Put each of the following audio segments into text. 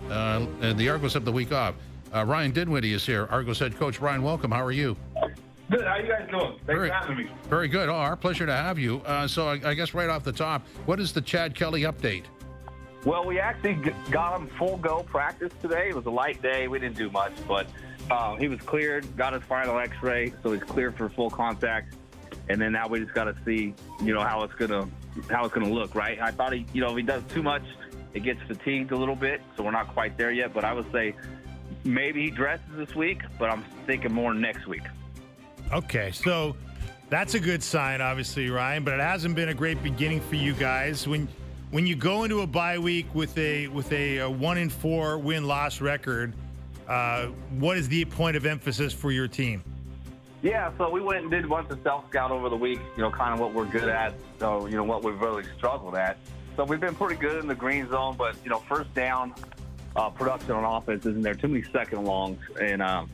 The Argos have the week off. Ryan Dinwiddie is here, Argos head coach. Ryan, welcome. How are you? Good. How you guys doing? Thanks for having me. Very good. Oh, our pleasure to have you. So I guess right off the top, what is the Chad Kelly update? Well, we actually got him full go practice today. It was a light day. We didn't do much, but he was cleared, got his final X-ray, so he's cleared for full contact. And then now we just got to see, how it's gonna look, right? I thought if he does too much, it gets fatigued a little bit, so we're not quite there yet. But I would say maybe he dresses this week, but I'm thinking more next week. Okay, so that's a good sign, obviously, Ryan. But it hasn't been a great beginning for you guys. When you go into a bye week with a 1-4 win-loss record, what is the point of emphasis for your team? Yeah, so we went and did a bunch of self-scout over the week, kind of what we're good at, so, what we've really struggled at. So we've been pretty good in the green zone, but, first down production on offense isn't there. Too many second longs, and, and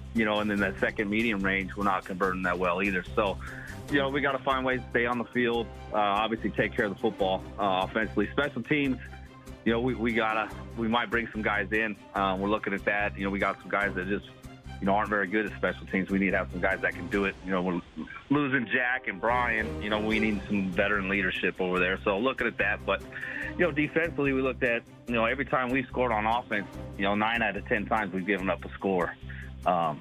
then that second medium range, we're not converting that well either. So, we got to find ways to stay on the field, obviously take care of the football offensively. Special teams, we might bring some guys in. We're looking at that. We got some guys that just, aren't very good at special teams. We need to have some guys that can do it. We're losing Jack and Brian. We need some veteran leadership over there. So looking at that. But, defensively, we looked at, every time we scored on offense, 9 out of 10 times we've given up a score. So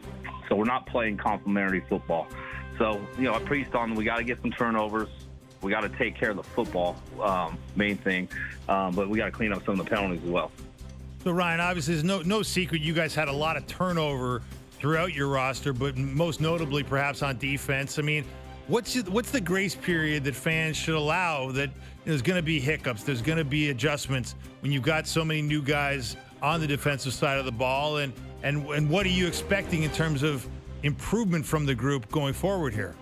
we're not playing complementary football. So, I preached on we got to get some turnovers. We got to take care of the football, main thing. But we got to clean up some of the penalties as well. So, Ryan, obviously, there's no secret you guys had a lot of turnover throughout your roster, but most notably perhaps on defense. I mean, what's the grace period that fans should allow that there's going to be hiccups, there's going to be adjustments when you've got so many new guys on the defensive side of the ball, and what are you expecting in terms of improvement from the group going forward here?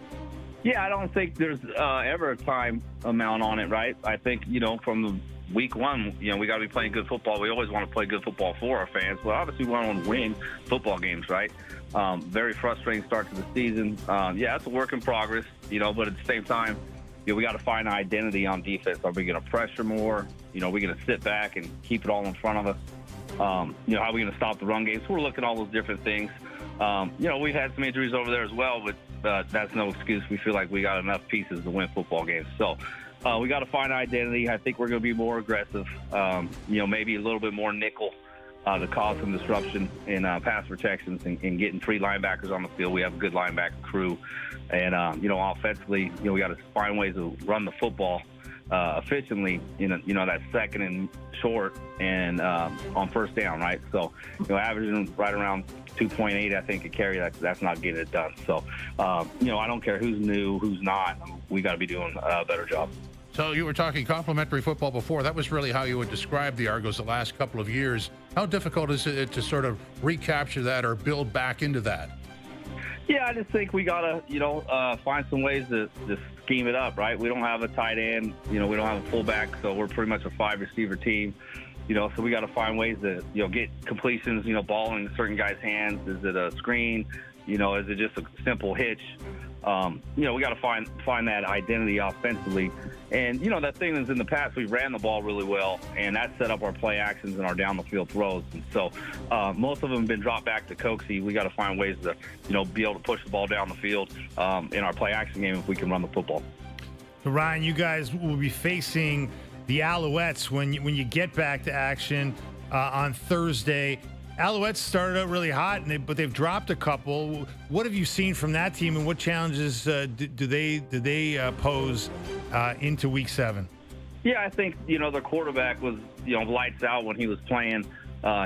Yeah, I don't think there's ever a time amount on it, right? I think, from the week one, we got to be playing good football. We always want to play good football for our fans, but obviously we want to win football games, right? Very frustrating start to the season. Yeah, it's a work in progress, but at the same time, we got to find an identity on defense. Are we going to pressure more? Are we going to sit back and keep it all in front of us? How are we going to stop the run game? So we're looking at all those different things. We've had some injuries over there as well, but that's no excuse. We feel like we got enough pieces to win football games. So we got to find an identity. I think we're going to be more aggressive, maybe a little bit more nickel to cause some disruption in pass protections and getting 3 linebackers on the field. We have a good linebacker crew. And, offensively, we got to find ways to run the football efficiently, that second and short and on first down, right? So, averaging right around 2.8, I think, a carry, that's not getting it done. So, I don't care who's new, who's not. We got to be doing a better job. So you were talking complimentary football before. That was really how you would describe the Argos the last couple of years. How difficult is it to sort of recapture that or build back into that? Yeah, I just think we got to, find some ways to scheme it up, right? We don't have a tight end. We don't have a fullback, so we're pretty much a 5-receiver team. So we got to find ways to, get completions, ball in certain guys' hands. Is it a screen? Is it just a simple hitch? We got to find that identity offensively. And, that thing is in the past, we ran the ball really well, and that set up our play actions and our down-the-field throws. And so most of them have been dropped back to Coxie. We got to find ways to, be able to push the ball down the field in our play action game if we can run the football. So, Ryan, you guys will be facing the Alouettes when you get back to action on Thursday. Alouettes started out really hot, but they've dropped a couple. What have you seen from that team, and what challenges do they pose into Week 7? Yeah, I think the quarterback was lights out when he was playing.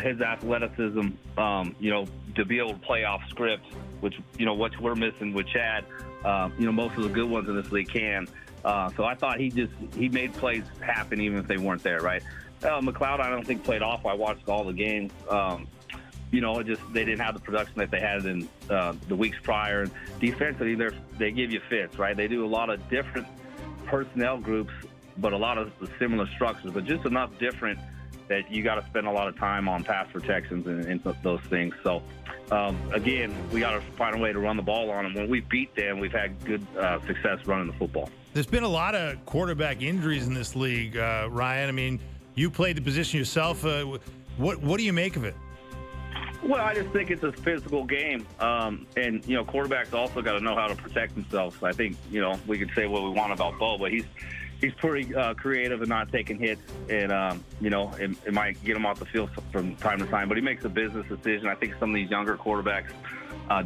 His athleticism, to be able to play off script, which we're missing with Chad. Most of the good ones in this league can. So I thought he made plays happen even if they weren't there, right? McLeod, I don't think played off. I watched all the games. They didn't have the production that they had in the weeks prior. And defensively, they give you fits, right? They do a lot of different personnel groups, but a lot of similar structures, but just enough different that you got to spend a lot of time on pass protections and those things. So, again, we got to find a way to run the ball on them. When we beat them, we've had good success running the football. There's been a lot of quarterback injuries in this league, Ryan. I mean, you played the position yourself. What do you make of it? Well, I just think it's a physical game, and quarterbacks also got to know how to protect themselves. I think we could say what we want about Bo, but he's pretty creative and not taking hits, and it might get him off the field from time to time. But he makes a business decision. I think some of these younger quarterbacks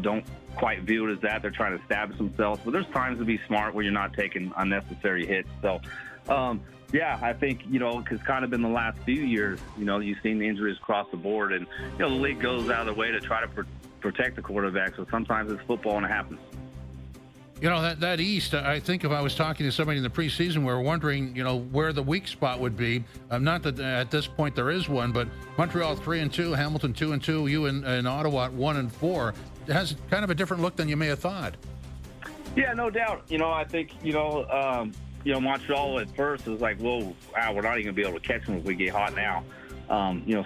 don't quite view it as that. They're trying to establish themselves, but there's times to be smart where you're not taking unnecessary hits. So. Yeah, I think, because kind of in the last few years, you've seen the injuries across the board, and, the league goes out of their way to try to protect the quarterback. So sometimes it's football and it happens. That East, I think if I was talking to somebody in the preseason, we were wondering, where the weak spot would be. Not that at this point there is one, but Montreal 3-2, Hamilton 2-2, you and Ottawa 1-4. It has kind of a different look than you may have thought. Yeah, no doubt. I think, Montreal at first was like, whoa, wow, we're not even going to be able to catch them if we get hot now,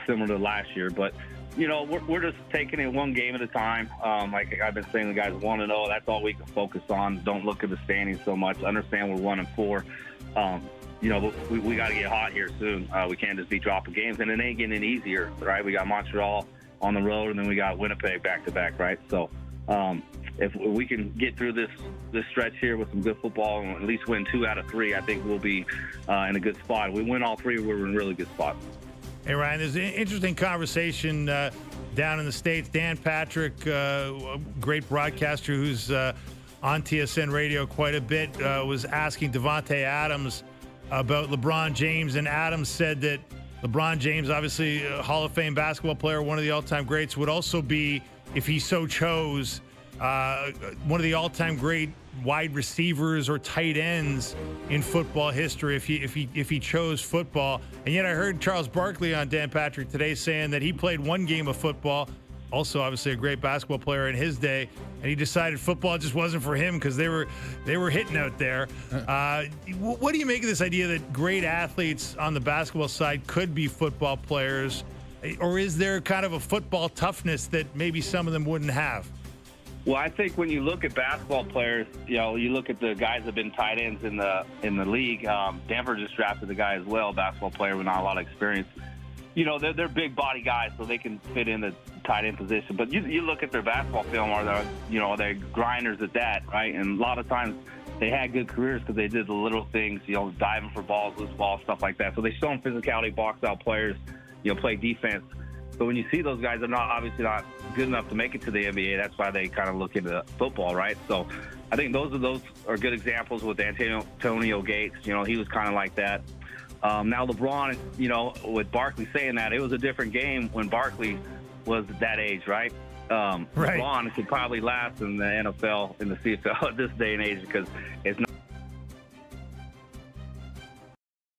similar to last year. But, we're just taking it one game at a time. Like I've been saying, the guys 1-0, that's all we can focus on. Don't look at the standings so much. Understand we're 1-4. We got to get hot here soon. We can't just be dropping games. And it ain't getting any easier, right? We got Montreal on the road, and then we got Winnipeg back-to-back, right? So, if we can get through this stretch here with some good football and at least win 2 out of 3, I think we'll be in a good spot. If we win all 3, we're in a really good spot. Hey, Ryan, there's an interesting conversation down in the States. Dan Patrick, a great broadcaster who's on TSN radio quite a bit, was asking Davante Adams about LeBron James, and Adams said that LeBron James, obviously a Hall of Fame basketball player, one of the all-time greats, would also be, if he so chose, one of the all-time great wide receivers or tight ends in football history if he chose football. And yet I heard Charles Barkley on Dan Patrick today saying that he played one game of football, also obviously a great basketball player in his day, and he decided football just wasn't for him because they were hitting out there. What do you make of this idea that great athletes on the basketball side could be football players, or is there kind of a football toughness that maybe some of them wouldn't have? Well, I think when you look at basketball players, you look at the guys that have been tight ends in the league. Denver just drafted a guy as well, basketball player with not a lot of experience. They're big body guys, so they can fit in the tight end position. But you look at their basketball film, or they're grinders at that, right? And a lot of times they had good careers because they did the little things, diving for balls, loose balls, stuff like that. So they show them physicality, box out players, play defense. But when you see those guys, they're obviously not good enough to make it to the NBA. That's why they kind of look into football, right? So I think those are good examples with Antonio Gates. He was kind of like that. Now LeBron, with Barkley saying that, it was a different game when Barkley was that age, right? Right. LeBron could probably last in the NFL, in the CFL at this day and age because it's not